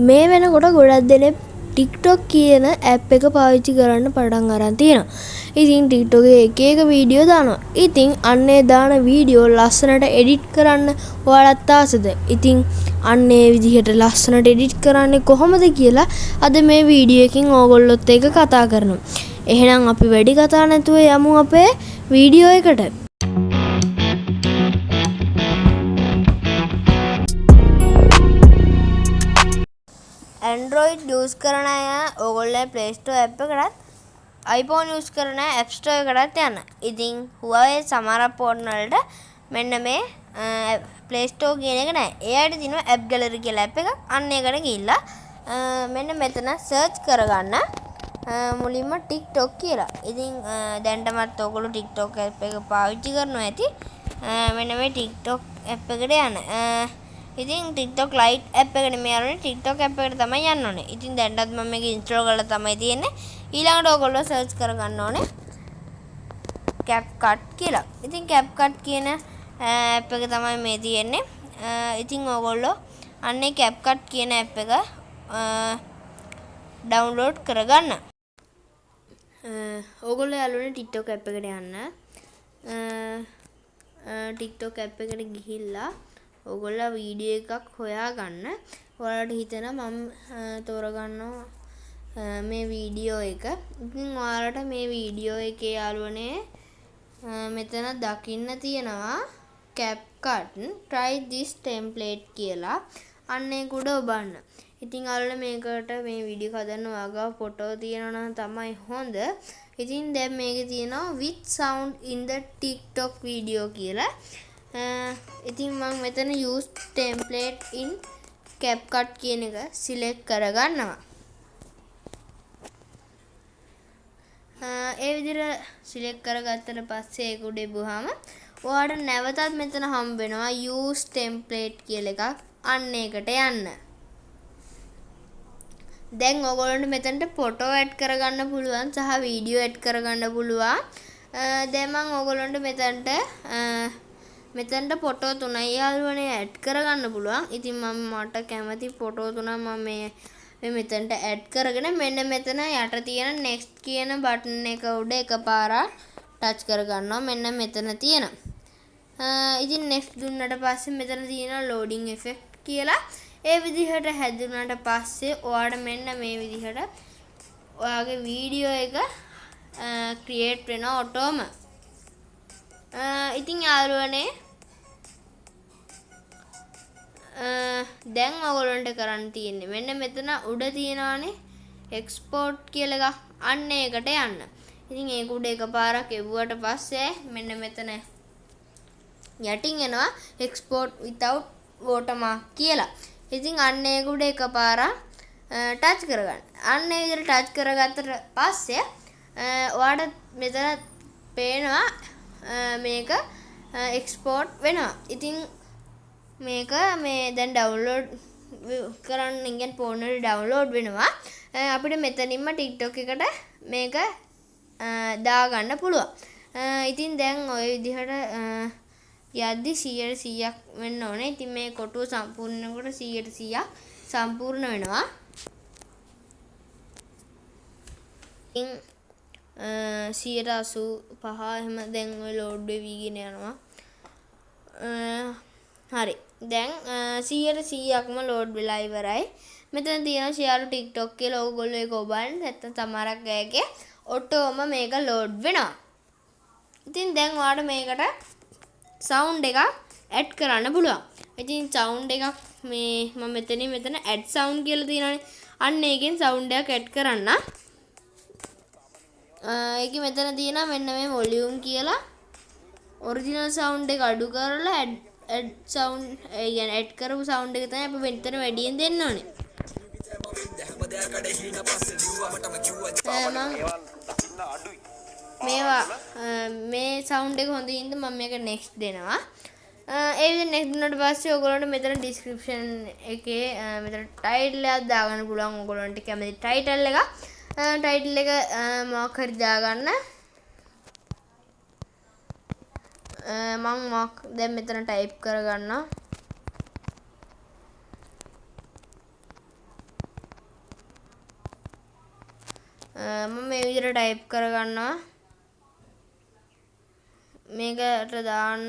මේ වෙනකොට ගොඩක් දෙනෙක් TikTok කියන ඇප් එක පාවිච්චි කරන්න පටන් අරන් තියෙනවා. ඉතින් TikTok එකේ එක වීඩියෝ දානවා. ඉතින් අන්නේ දාන වීඩියෝ ලස්සනට එඩිට් කරන්න ඔයාලත් ආසද? ඉතින් අන්නේ විදිහට ලස්සනට එඩිට් කරන්නේ කොහොමද කියලා අද මේ වීඩියෝ එකකින් ඕගොල්ලොත් එක්ක කතා කරනවා. එහෙනම් අපි වැඩි කතා නැතුව යමු අපේ වීඩියෝ එකට. Android use කරන අය ඕගොල්ලෝ Play Store app එකටත් iPhone use කරන අය App Store එකටත් යන්න. ඉතින් Huawei සමහර ෆෝන් වලට මෙන්න මේ Play Store කියන එක නැහැ. එයාට තියෙනවා App Gallery කියලා app එකක්. අන්න ඒකට ගිහිල්ලා මෙන්න මෙතන search කරගන්න මුලින්ම TikTok කියලා. ඉතින් දැන්ටමත් ඕගොල්ලෝ TikTok app එක පාවිච්චි කරනවා ඇති. මෙන්න මේ TikTok app එකට යන්න. ඉතින් TikTok Lite app එක නෙමෙයි යන්නේ TikTok app එකට තමයි යන්න ඕනේ. ඉතින් දැන්ටත් මම මේක ඉන්ස්ටෝල් කරලා තමයි තියෙන්නේ. ඊළඟට ඔයගොල්ලෝ සර්ච් කරගන්න ඕනේ Capcut කියලා. ඉතින් Capcut කියන app එක තමයි මේ තියෙන්නේ. ඉතින් ඔයගොල්ලෝ අන්නේ Capcut කියන app එක download කරගන්න. ඔයගොල්ලෝ යාළුවනේ TikTok app එකට යන්න. TikTok app එකට ගිහිල්ලා ඔයගොල්ලෝ වීඩියෝ එකක් හොයාගන්න. ඔයාලට හිතෙනවා මම තෝරගන්නවා මේ වීඩියෝ එක. ඉතින් ඔයාලට මේ වීඩියෝ එකේ යාළුවනේ මෙතන දකින්න තියෙනවා Capcut try this template කියලා. අන්න ඒක උඩ ඔබන්න. ඉතින් යාළුවනේ මේකට මේ වීඩියෝ හදන්න ඔයාගාව ෆොටෝ තියෙනවා නම් තමයි හොඳ. ඉතින් දැන් මේකේ තියෙනවා with sound in the TikTok video කියලා. ඉතින් මම මෙතන use template in Capcut කියන එක select කරගන්නවා. ඒ විදිහට select කරගත්තට පස්සේ ඒක උඩ එබුවාම ඔයාලට නැවතත් මෙතන හම්බ වෙනවා use template කියලා එකක්. අන්න ඒකට යන්න. දැන් ඔයගොල්ලන්ට මෙතනට ෆොටෝ ඇඩ් කරගන්න පුළුවන් සහ වීඩියෝ ඇඩ් කරගන්න පුළුවන්. දැන් මම ඔයගොල්ලන්ට මෙතනට ෆොටෝ 3යි යාළුවනේ ඇඩ් කරගන්න පුළුවන්. ඉතින් මට කැමති ෆොටෝ 3 මම මේ මෙතනට ඇඩ් කරගෙන මෙන්න මෙතන යට තියෙන next කියන බටන් එක උඩ එකපාරක් ටච් කරගන්නවා. මෙන්න මෙතන තියෙනවා. ඉතින් next දුන්නට පස්සේ මෙතන තියෙනවා loading effect කියලා. ඒ විදිහට හැදුනාට පස්සේ ඔයාලට මෙන්න මේ විදිහට ඔයාගේ වීඩියෝ එක create වෙනවා ඔටෝම. ඉතින් යාළුවනේ දැන් ඔයගොල්ලන්ට කරන්න තියෙන්නේ මෙන්න මෙතන උඩ තියෙනවානේ export කියලා එකක්. අන්න ඒකට යන්න. ඉතින් ඒක උඩ එකපාරක් එවුවට පස්සේ මෙන්න මෙතන යටින් එනවා export without watermark කියලා. ඉතින් අන්න ඒක උඩ එකපාරක් ටච් කරගන්න. අන්න ඒ විදිහට ටච් කරගත්තට පස්සේ ඔයාලට මෙතන පේනවා මේක export වෙනවා. ඉතින් මේක මේ දැන් download කරන්න ඉගෙන ෆෝන් එකේ download වෙනවා. අපිට මෙතනින්ම TikTok එකට මේක දාගන්න පුළුවන්. ඉතින් දැන් ওই විදිහට යද්දි 100%ක් වෙන්න ඕනේ. ඉතින් මේ කොටුව සම්පූර්ණ වෙනකොට 100%ක් සම්පූර්ණ වෙනවා. ඉතින් 185 එහෙම දැන් ඔය ලෝඩ් වෙවිගෙන යනවා. හරි. දැන් 100%ක්ම ලෝඩ් වෙලා ඉවරයි. මෙතන තියෙනවා share TikTok කියලා ඕගොල්ලෝ ඒක ඔබන්න. නැත්නම් සමහරක් අයගේ ඔටෝම මේක ලෝඩ් වෙනවා. ඉතින් දැන් ඔයාලට මේකට sound එකක් add කරන්න පුළුවන්. ඉතින් sound එකක් මේ මම මෙතන add sound කියලා තියෙනවානේ. අන්න ඒකෙන් sound එකක් add කරන්න. ඒක මෙතන තියෙනවා මෙන්න මේ volume කියලා. original sound එක අඩු කරලා add sound يعني add කරපු sound එක තමයි අපි මෙතන වැඩියෙන් දෙන්න ඕනේ. මේ sound එක හොඳින්ද මම මේක next දෙනවා. ඒ විදිහට next දුන්නාට පස්සේ ඔයගොල්ලන්ට මෙතන description එකේ මෙතන title එකක් දාගන්න පුළුවන්. ඔයගොල්ලන්ට කැමති title එක මොකක් හරි දාගන්න. මම දැන් මෙතන type කරගන්නවා. මම මේ විදිහට ටයිප් කරගන්නවා. මේකට දාන්න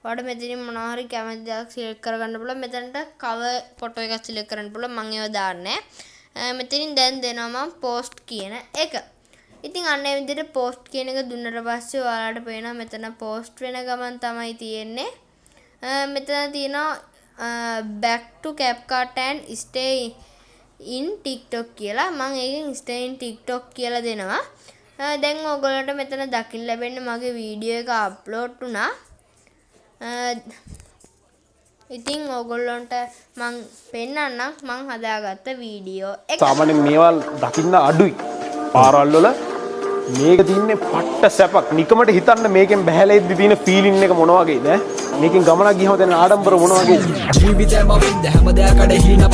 ඔයාලට මෙතනින් මොනවා හරි කැමති දෙයක් සිලෙක්ට් කරගන්න පුළුවන්. මෙතනට කවර් ෆොටෝ එකක් සිලෙක්ට් කරන්න පුළුවන්. මම ඒව දාන්නේ නැහැ. මෙතනින් දැන් දෙනවා මම පෝස්ට් කියන එක. ඉතින් අන්න ඒ විදිහට පෝස්ට් කියන එක දුන්නට පස්සේ ඔයාලට පේනවා මෙතන පෝස්ට් වෙන ගමන් තමයි තියෙන්නේ. මෙතන තියෙනවා back to CapCut and stay in TikTok කියලා. මම ඒකෙන් stay in TikTok කියලා දෙනවා. දැන් ඔයගොල්ලන්ට මෙතන දකින්න ලැබෙන්නේ මගේ වීඩියෝ එක අප්ලෝඩ් වුණා. ඉතින් ඔයගොල්ලන්ට මම පෙන්නන්නම් මම හදාගත්ත වීඩියෝ එක. සාමාන්‍යයෙන් මේවා දකින්න අඩුයි. පාරවල් වල මේක තින්නේ පට්ට සැපක්. නිකමට හිතන්න මේකෙන් බහැලා ඉද්දි තියෙන ෆීලින් එක මොන වගේද? මේකෙන් ගමනක් ගියම දැන් ආඩම්බර මොන වගේද? ජීවිතේම වින්ද හැම දෙයකට හිණ